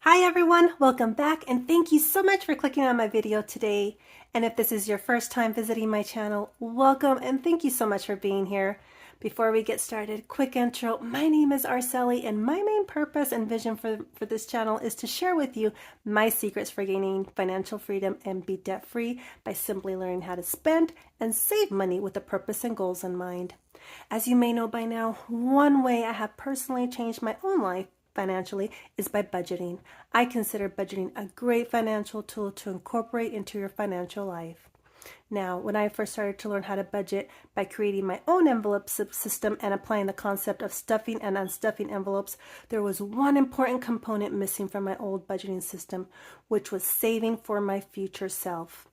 Hi everyone, welcome back and thank you so much for clicking on my video today. And if this is your first time visiting my channel, welcome and thank you so much for being here. Before we get started, quick intro. My name is Araseli and my main purpose and vision for this channel is to share with you my secrets for gaining financial freedom and be debt free by simply learning how to spend and save money with a purpose and goals in mind. As you may know by now, one way I have personally changed my own life financially is by budgeting. I consider budgeting a great financial tool to incorporate into your financial life. Now, when I first started to learn how to budget by creating my own envelope system and applying the concept of stuffing and unstuffing envelopes, there was one important component missing from my old budgeting system, which was saving for my future self.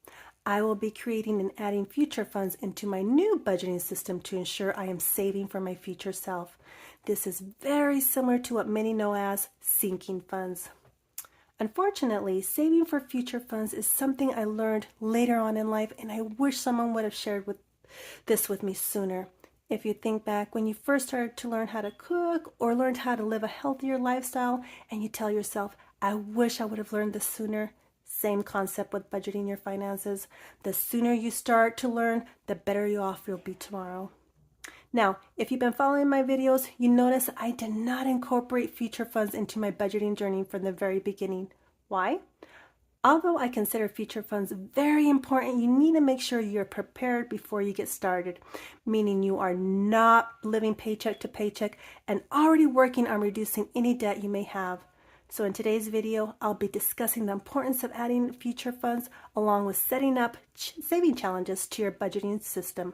I will be creating and adding future funds into my new budgeting system to ensure I am saving for my future self. This is very similar to what many know as sinking funds. Unfortunately, saving for future funds is something I learned later on in life, and I wish someone would have shared this with me sooner. If you think back when you first started to learn how to cook or learned how to live a healthier lifestyle, and you tell yourself, I wish I would have learned this sooner. Same concept with budgeting your finances. The sooner you start to learn, the better off you'll be tomorrow. Now, if you've been following my videos, you notice I did not incorporate future funds into my budgeting journey from the very beginning. Why? Although I consider future funds very important, you need to make sure you're prepared before you get started, meaning you are not living paycheck to paycheck and already working on reducing any debt you may have. So in today's video, I'll be discussing the importance of adding future funds along with setting up saving challenges to your budgeting system.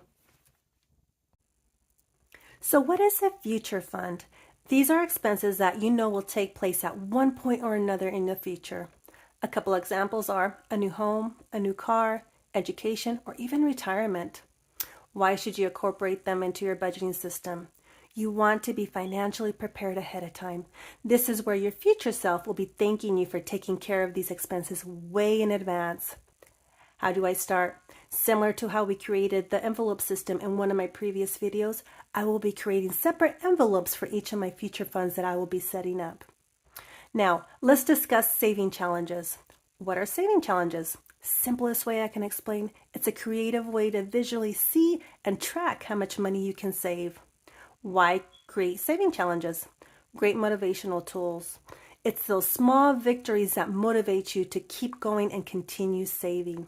So what is a future fund? These are expenses that you know will take place at one point or another in the future. A couple examples are a new home, a new car, education, or even retirement. Why should you incorporate them into your budgeting system? You want to be financially prepared ahead of time. This is where your future self will be thanking you for taking care of these expenses way in advance. How do I start? Similar to how we created the envelope system in one of my previous videos, I will be creating separate envelopes for each of my future funds that I will be setting up. Now, let's discuss saving challenges. What are saving challenges? Simplest way I can explain, it's a creative way to visually see and track how much money you can save. Why create saving challenges? Great motivational tools. It's those small victories that motivate you to keep going and continue saving.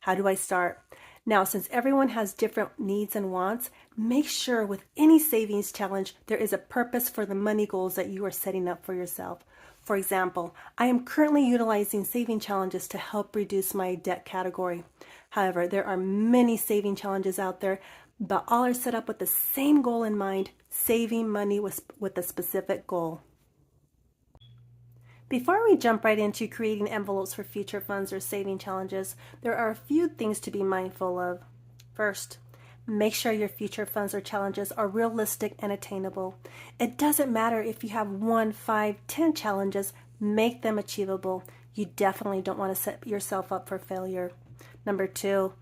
How do I start? Now, since everyone has different needs and wants, make sure with any savings challenge, there is a purpose for the money goals that you are setting up for yourself. For example, I am currently utilizing saving challenges to help reduce my debt category. However, there are many saving challenges out there, but all are set up with the same goal in mind, saving money with a specific goal. Before we jump right into creating envelopes for future funds or saving challenges, there are a few things to be mindful of. First, make sure your future funds or challenges are realistic and attainable. It doesn't matter if you have 1, 5, 10 challenges, make them achievable. You definitely don't want to set yourself up for failure. Number 2,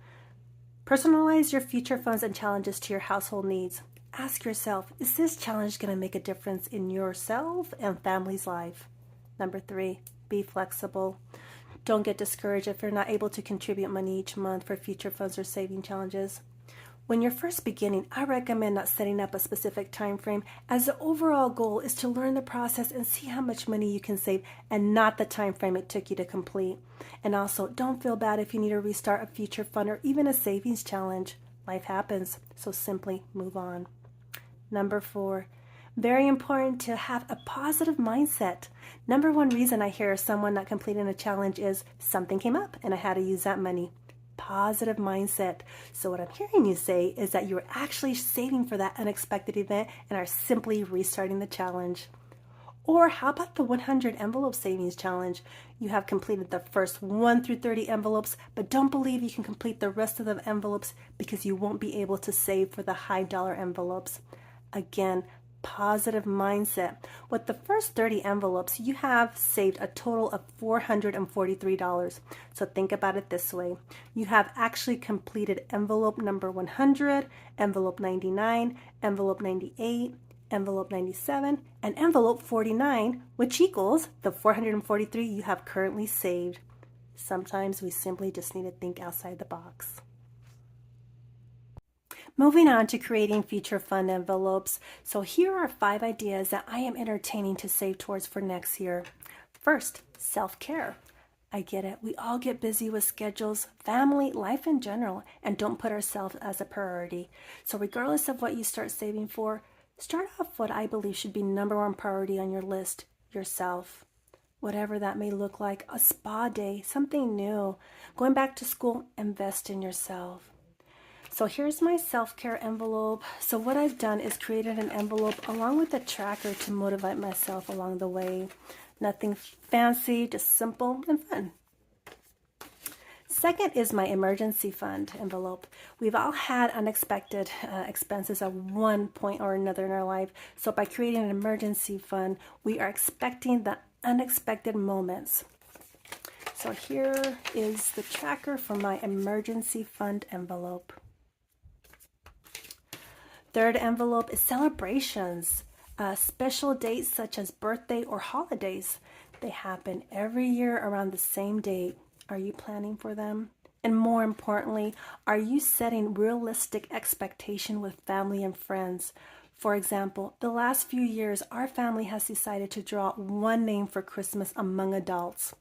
personalize your future funds and challenges to your household needs. Ask yourself, is this challenge going to make a difference in yourself and family's life? Number 3, be flexible. Don't get discouraged if you're not able to contribute money each month for future funds or saving challenges. When you're first beginning, I recommend not setting up a specific time frame, as the overall goal is to learn the process and see how much money you can save and not the time frame it took you to complete. And also, don't feel bad if you need to restart a future fund or even a savings challenge. Life happens, so simply move on. Number 4, very important to have a positive mindset. Number 1 reason I hear someone not completing a challenge is something came up and I had to use that money. Positive mindset. So what I'm hearing you say is that you're actually saving for that unexpected event and are simply restarting the challenge. Or how about the 100 envelope savings challenge? You have completed the first 1 through 30 envelopes, but don't believe you can complete the rest of the envelopes because you won't be able to save for the high dollar envelopes. Again, positive mindset. With the first 30 envelopes, you have saved a total of $443. So think about it this way. You have actually completed envelope number 100, envelope 99, envelope 98, envelope 97, and envelope 49, which equals the 443 you have currently saved. Sometimes we simply just need to think outside the box. Moving on to creating future fund envelopes. So here are 5 ideas that I am entertaining to save towards for next year. First, self-care. I get it. We all get busy with schedules, family, life in general, and don't put ourselves as a priority. So regardless of what you start saving for, start off what I believe should be #1 priority on your list, yourself. Whatever that may look like, a spa day, something new, going back to school, invest in yourself. So here's my self-care envelope. So what I've done is created an envelope along with a tracker to motivate myself along the way. Nothing fancy, just simple and fun. Second is my emergency fund envelope. We've all had unexpected expenses at one point or another in our life. So by creating an emergency fund, we are expecting the unexpected moments. So here is the tracker for my emergency fund envelope. Third envelope is celebrations. Special dates such as birthday or holidays. They happen every year around the same date. Are you planning for them? And more importantly, are you setting realistic expectation with family and friends? For example, the last few years, our family has decided to draw one name for Christmas among adults.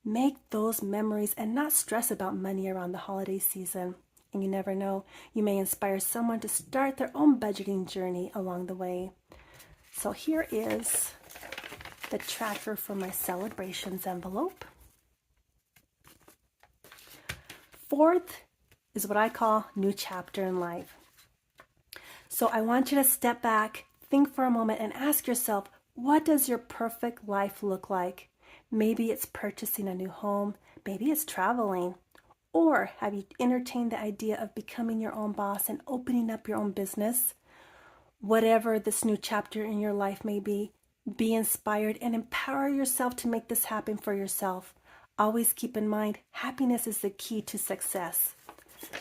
Make those memories and not stress about money around the holiday season. And you never know, you may inspire someone to start their own budgeting journey along the way. So here is the tracker for my celebrations envelope. Fourth is what I call new chapter in life. So I want you to step back, think for a moment, and ask yourself, what does your perfect life look like? Maybe it's purchasing a new home, maybe it's traveling. Or have you entertained the idea of becoming your own boss and opening up your own business? Whatever this new chapter in your life may be inspired and empower yourself to make this happen for yourself. Always keep in mind, happiness is the key to success.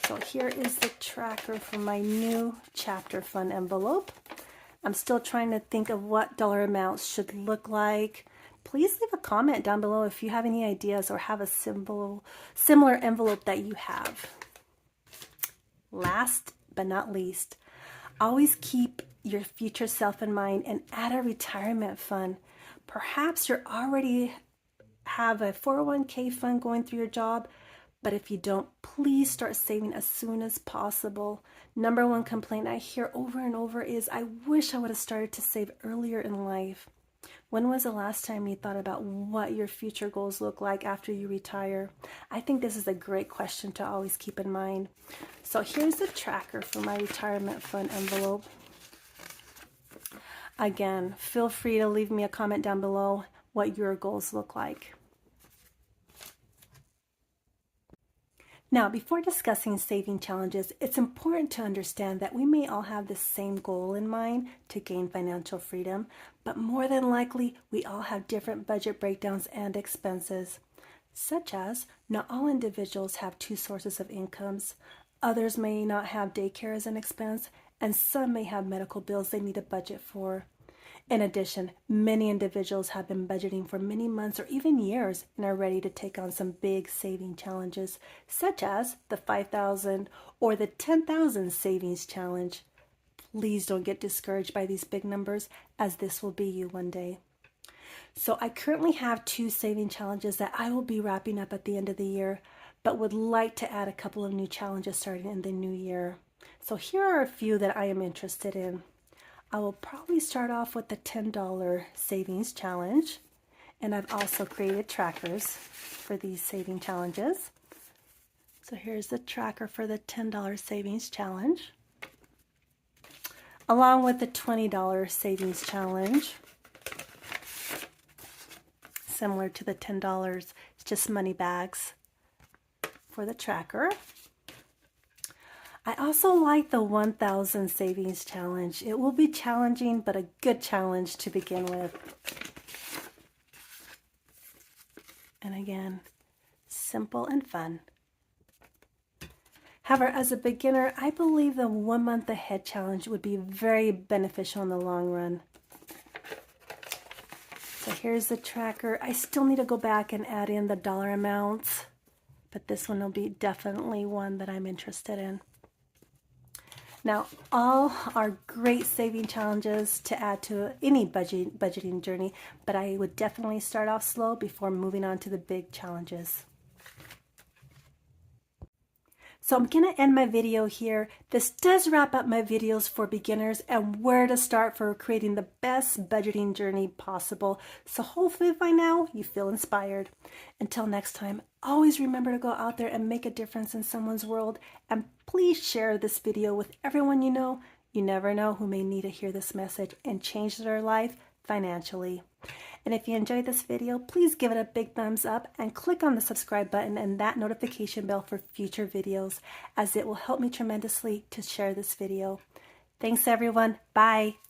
So here is the tracker for my new chapter fund envelope. I'm still trying to think of what dollar amounts should look like. Please leave a comment down below if you have any ideas or have a similar envelope that you have. Last but not least, always keep your future self in mind and add a retirement fund. Perhaps you already have a 401k fund going through your job, but if you don't, please start saving as soon as possible. #1 complaint I hear over and over is, I wish I would have started to save earlier in life. When was the last time you thought about what your future goals look like after you retire? I think this is a great question to always keep in mind. So here's the tracker for my retirement fund envelope. Again, feel free to leave me a comment down below what your goals look like. Now, before discussing saving challenges, it's important to understand that we may all have the same goal in mind to gain financial freedom, but more than likely, we all have different budget breakdowns and expenses, such as not all individuals have 2 sources of incomes, others may not have daycare as an expense, and some may have medical bills they need a budget for. In addition, many individuals have been budgeting for many months or even years and are ready to take on some big saving challenges, such as the $5,000 or the $10,000 savings challenge. Please don't get discouraged by these big numbers, as this will be you one day. So I currently have 2 saving challenges that I will be wrapping up at the end of the year, but would like to add a couple of new challenges starting in the new year. So here are a few that I am interested in. I will probably start off with the $10 savings challenge, and I've also created trackers for these saving challenges. So here's the tracker for the $10 savings challenge, along with the $20 savings challenge. Similar to the $10, it's just money bags for the tracker. I also like the 1,000 savings challenge. It will be challenging, but a good challenge to begin with. And again, simple and fun. However, as a beginner, I believe the 1 month ahead challenge would be very beneficial in the long run. So here's the tracker. I still need to go back and add in the dollar amounts, but this one will be definitely one that I'm interested in. Now, all are great saving challenges to add to any budgeting journey, but I would definitely start off slow before moving on to the big challenges. So I'm going to end my video here. This does wrap up my videos for beginners and where to start for creating the best budgeting journey possible. So hopefully by now you feel inspired. Until next time, always remember to go out there and make a difference in someone's world. And please share this video with everyone you know. You never know who may need to hear this message and change their life financially. And if you enjoyed this video, please give it a big thumbs up and click on the subscribe button and that notification bell for future videos, as it will help me tremendously to share this video. Thanks everyone. Bye.